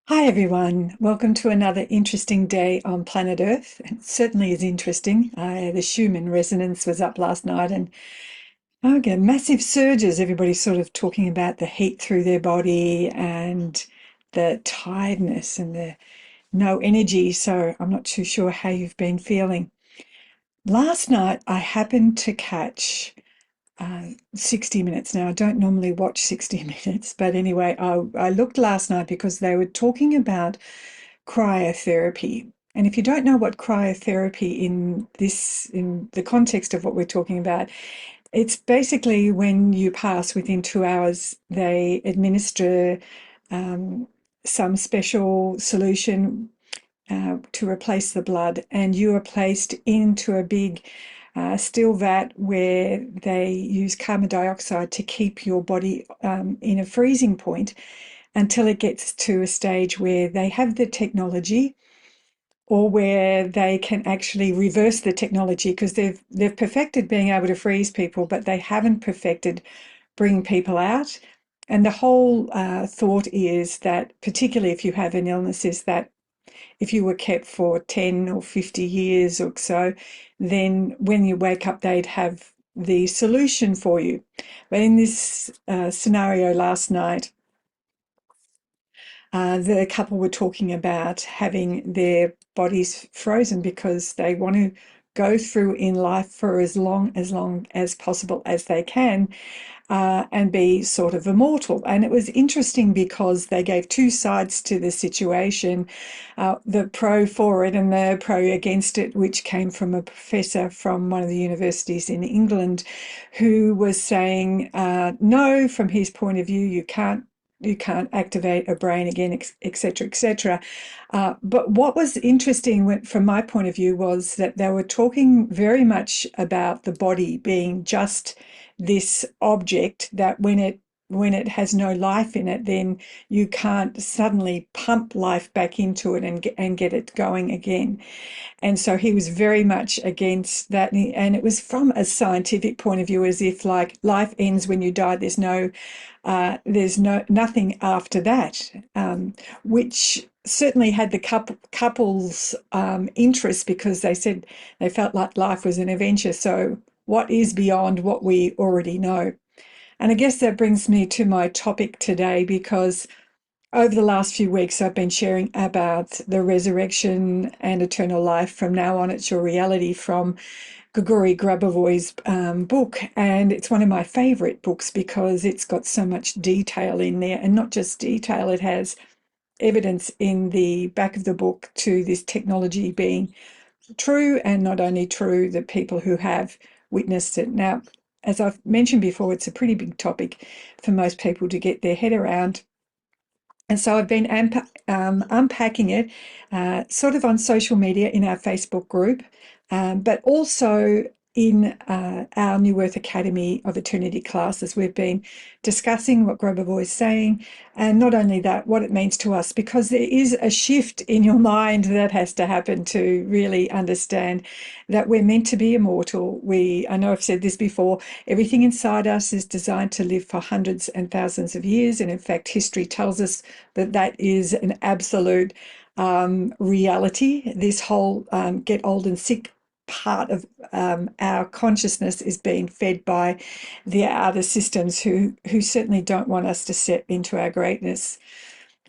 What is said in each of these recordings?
Hi everyone, welcome to another interesting day on planet Earth. It certainly is interesting. The Schumann resonance was up last night and again, massive surges. Everybody's sort of talking about the heat through their body and the tiredness and the no energy. So I'm not too sure how you've been feeling. Last night I happened to catch 60 Minutes. Now, I don't normally watch 60 Minutes, but anyway, I looked last night because they were talking about cryotherapy. And if you don't know what cryotherapy in the context of what we're talking about, it's basically when you pass within 2 hours, they administer some special solution to replace the blood, and you are placed into a big still vat where they use carbon dioxide to keep your body in a freezing point until it gets to a stage where they have the technology or where they can actually reverse the technology, because they've perfected being able to freeze people, but they haven't perfected bringing people out. And the whole thought is that, particularly if you have an illness, is that if you were kept for 10 or 50 years or so, then when you wake up, they'd have the solution for you. But in this scenario last night, the couple were talking about having their bodies frozen because they want to go through in life for as long as possible as they can, and be sort of immortal. And it was interesting because they gave two sides to the situation, the pro for it and the pro against it, which came from a professor from one of the universities in England who was saying, no, from his point of view, you can't activate a brain again, etc., etc. But what was interesting from my point of view was that they were talking very much about the body being just this object that when it has no life in it, then you can't suddenly pump life back into it and get it going again. And so he was very much against that. And it was from a scientific point of view, as if like life ends when you die. There's nothing after that, which certainly had the couple's interest, because they said they felt like life was an adventure. So what is beyond what we already know? And I guess that brings me to my topic today, because over the last few weeks, I've been sharing about the resurrection and eternal life. From now on, it's your reality, from Grigori Grabovoi's book. And it's one of my favorite books because it's got so much detail in there, and not just detail, it has evidence in the back of the book to this technology being true, and not only true, the people who have witnessed it. Now, as I've mentioned before, it's a pretty big topic for most people to get their head around. And so I've been unpacking it sort of on social media in our Facebook group, but also in our New Earth Academy of Eternity classes. We've been discussing what Grabovoi is saying, and not only that, what it means to us, because there is a shift in your mind that has to happen to really understand that we're meant to be immortal. I know I've said this before, everything inside us is designed to live for hundreds and thousands of years. And in fact, history tells us that that is an absolute reality. This whole get old and sick part of our consciousness is being fed by the outer systems who certainly don't want us to step into our greatness.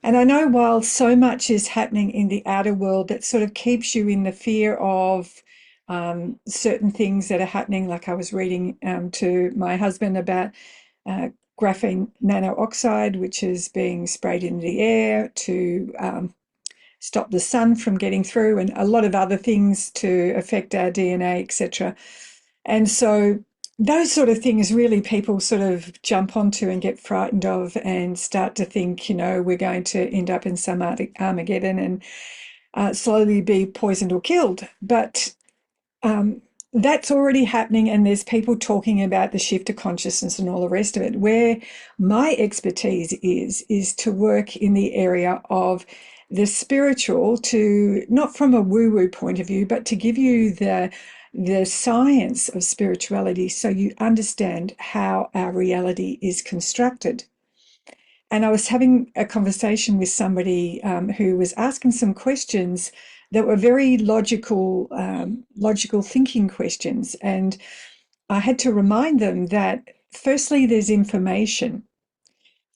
And I know while so much is happening in the outer world that sort of keeps you in the fear of certain things that are happening, like I was reading to my husband about graphene nano-oxide, which is being sprayed in the air to stop the sun from getting through, and a lot of other things to affect our DNA, etc. And so those sort of things really people sort of jump onto and get frightened of, and start to think, we're going to end up in some Armageddon and slowly be poisoned or killed. But that's already happening, and there's people talking about the shift of consciousness and all the rest of it. Where my expertise is to work in the area of the spiritual, to not from a woo-woo point of view, but to give you the science of spirituality so you understand how our reality is constructed. And I was having a conversation with somebody who was asking some questions that were very logical thinking questions. And I had to remind them that firstly, there's information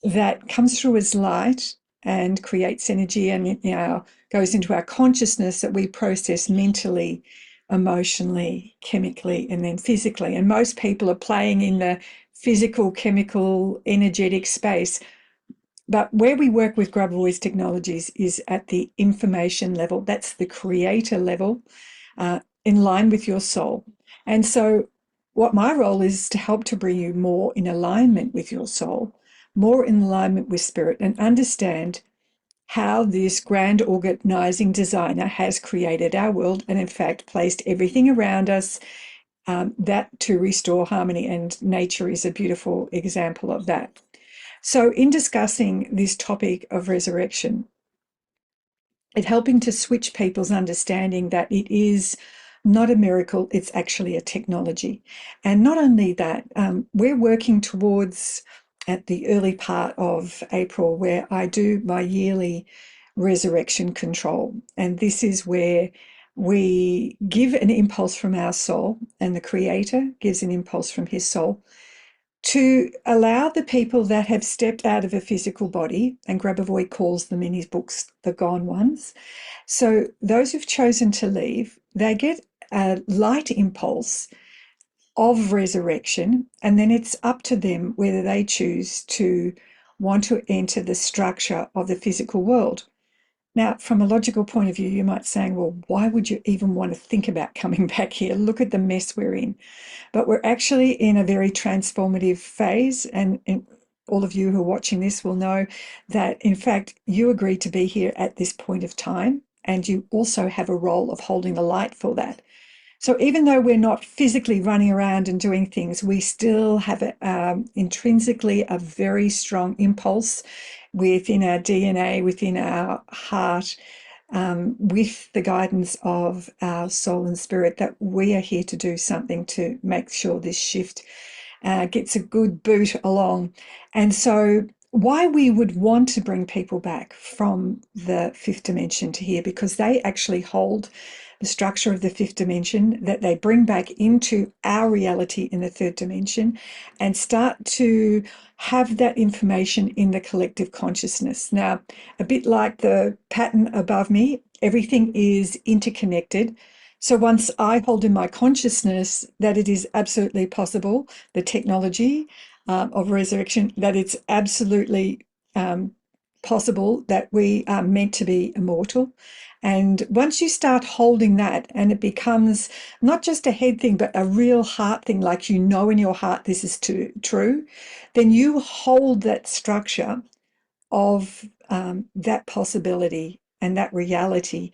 that comes through as light and creates energy and goes into our consciousness that we process mentally, emotionally, chemically, and then physically. And most people are playing in the physical, chemical, energetic space. But where we work with Grabovoi technologies is at the information level. That's the creator level, in line with your soul. And so what my role is to help to bring you more in alignment with your soul, more in alignment with spirit, and understand how this grand organizing designer has created our world and in fact placed everything around us that to restore harmony, and nature is a beautiful example of that. So in discussing this topic of resurrection, it's helping to switch people's understanding that it is not a miracle, it's actually a technology. And not only that, we're working towards, at the early part of April, where I do my yearly resurrection control. And this is where we give an impulse from our soul, and the creator gives an impulse from his soul to allow the people that have stepped out of a physical body, and Grabovoi calls them in his books the gone ones. So those who've chosen to leave, they get a light impulse of resurrection, and then it's up to them whether they choose to want to enter the structure of the physical world. Now, from a logical point of view, you might say, well, why would you even want to think about coming back here? Look at the mess we're in. But we're actually in a very transformative phase. And all of you who are watching this will know that, in fact, you agreed to be here at this point of time. And you also have a role of holding the light for that. So even though we're not physically running around and doing things, we still have intrinsically a very strong impulse within our DNA, within our heart, with the guidance of our soul and spirit, that we are here to do something to make sure this shift gets a good boot along. And so why we would want to bring people back from the fifth dimension to here, because they actually hold the structure of the fifth dimension that they bring back into our reality in the third dimension and start to have that information in the collective consciousness. Now, a bit like the pattern above me, everything is interconnected. So once I hold in my consciousness that it is absolutely possible, the technology of resurrection, that it's absolutely possible that we are meant to be immortal. And once you start holding that, and it becomes not just a head thing, but a real heart thing, like you know in your heart this is true, then you hold that structure of that possibility and that reality,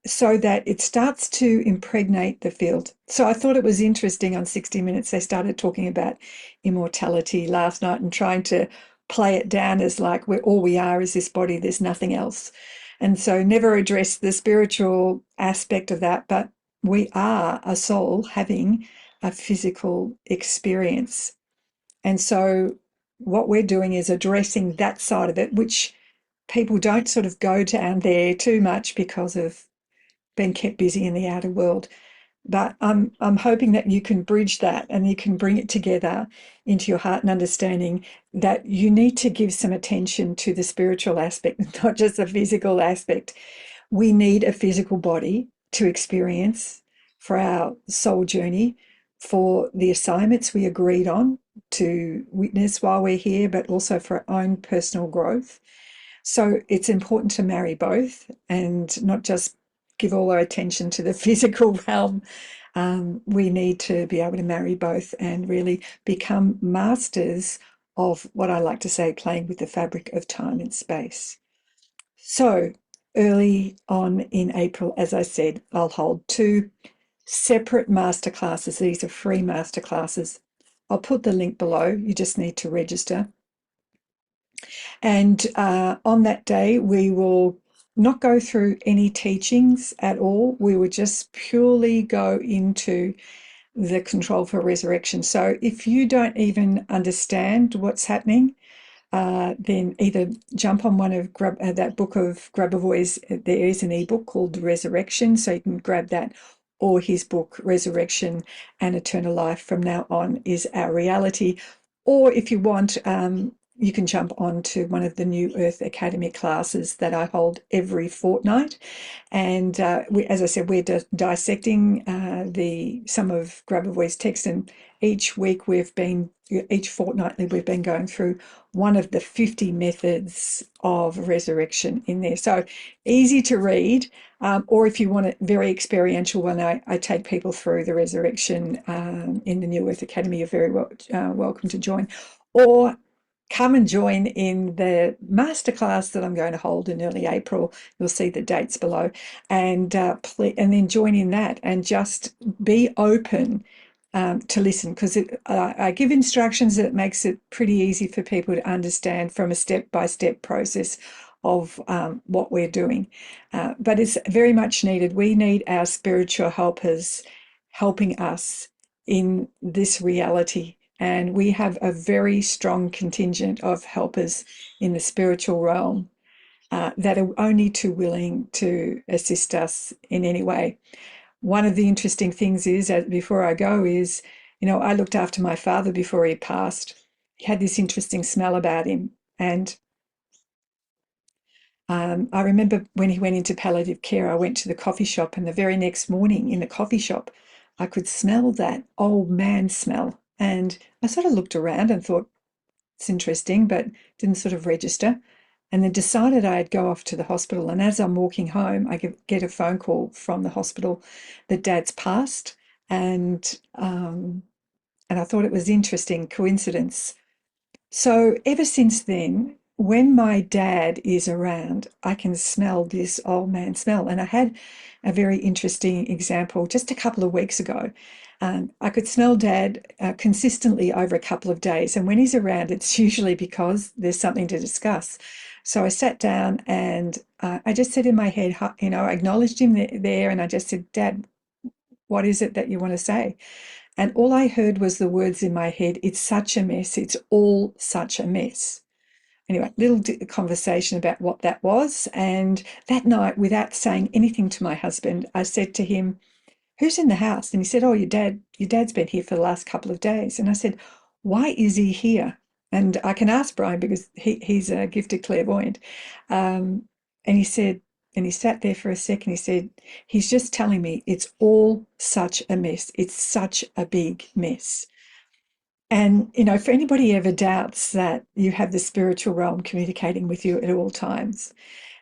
so that it starts to impregnate the field. So I thought it was interesting on 60 Minutes, they started talking about immortality last night and trying to play it down as like all we are is this body, there's nothing else. And so never address the spiritual aspect of that, but we are a soul having a physical experience. And so what we're doing is addressing that side of it, which people don't sort of go down there too much because of being kept busy in the outer world. But I'm hoping that you can bridge that and you can bring it together into your heart and understanding that you need to give some attention to the spiritual aspect, not just the physical aspect. We need a physical body to experience for our soul journey, for the assignments we agreed on to witness while we're here, but also for our own personal growth. So it's important to marry both and not just give all our attention to the physical realm. We need to be able to marry both and really become masters of what I like to say, playing with the fabric of time and space. So early on in April, as I said, I'll hold 2 separate masterclasses. These are free masterclasses. I'll put the link below. You just need to register. And on that day, we will not go through any teachings at all. We will just purely go into the control for resurrection. So if you don't even understand what's happening, then either jump on one of that book of Grabovoi's. There is an ebook called Resurrection, so you can grab that, or his book Resurrection and Eternal Life from Now On is Our Reality. Or if you want, you can jump on to one of the New Earth Academy classes that I hold every fortnight. And as I said, we're dissecting some of Grabovoi's text, and each fortnightly, we've been going through one of the 50 methods of resurrection in there. So easy to read, or if you want a very experiential one, I take people through the resurrection in the New Earth Academy. You're very welcome to join. Or come and join in the masterclass that I'm going to hold in early April. You'll see the dates below, and then join in that and just be open to listen, because I give instructions that makes it pretty easy for people to understand from a step-by-step process of what we're doing. But it's very much needed. We need our spiritual helpers helping us in this reality. And we have a very strong contingent of helpers in the spiritual realm that are only too willing to assist us in any way. One of the interesting things is, before I go, is, I looked after my father before he passed. He had this interesting smell about him. And I remember when he went into palliative care, I went to the coffee shop, and the very next morning in the coffee shop, I could smell that old man smell. And I sort of looked around and thought, it's interesting, but didn't sort of register. And then decided I'd go off to the hospital. And as I'm walking home, I get a phone call from the hospital that Dad's passed. And I thought it was interesting coincidence. So ever since then, when my dad is around, I can smell this old man smell. And I had a very interesting example just a couple of weeks ago. I could smell Dad consistently over a couple of days. And when he's around, it's usually because there's something to discuss. So I sat down and I just said in my head, I acknowledged him there, and I just said, Dad, what is it that you want to say? And all I heard was the words in my head, it's such a mess. It's all such a mess. Anyway, little conversation about what that was. And that night, without saying anything to my husband, I said to him, who's in the house? And he said, oh, your dad's been here for the last couple of days. And I said, why is he here? And I can ask Brian because he's a gifted clairvoyant. And he said, and he sat there for a second, he said, he's just telling me it's all such a mess. It's such a big mess. And, if anybody ever doubts that you have the spiritual realm communicating with you at all times,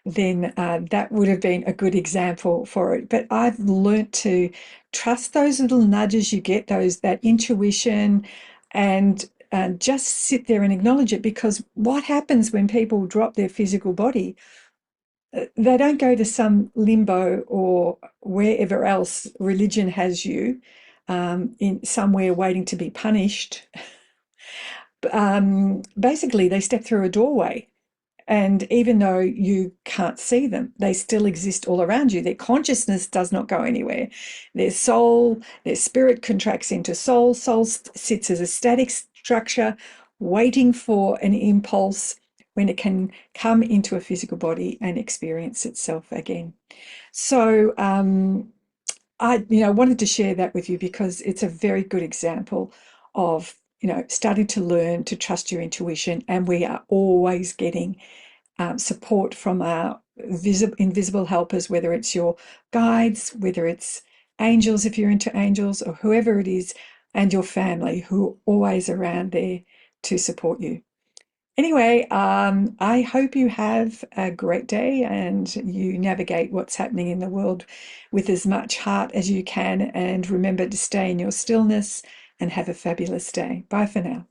then that would have been a good example for it. But I've learnt to trust those little nudges you get, that intuition, and just sit there and acknowledge it. Because what happens when people drop their physical body? They don't go to some limbo or wherever else religion has you, in somewhere waiting to be punished. Basically, they step through a doorway. And even though you can't see them, they still exist all around you. Their consciousness does not go anywhere. Their spirit contracts into soul. Soul sits as a static structure, waiting for an impulse when it can come into a physical body and experience itself again. So I wanted to share that with you because it's a very good example of starting to learn to trust your intuition. And we are always getting support from our invisible helpers, whether it's your guides, whether it's angels if you're into angels, or whoever it is, and your family who are always around there to support you. Anyway, I hope you have a great day and you navigate what's happening in the world with as much heart as you can. And remember to stay in your stillness and have a fabulous day. Bye for now.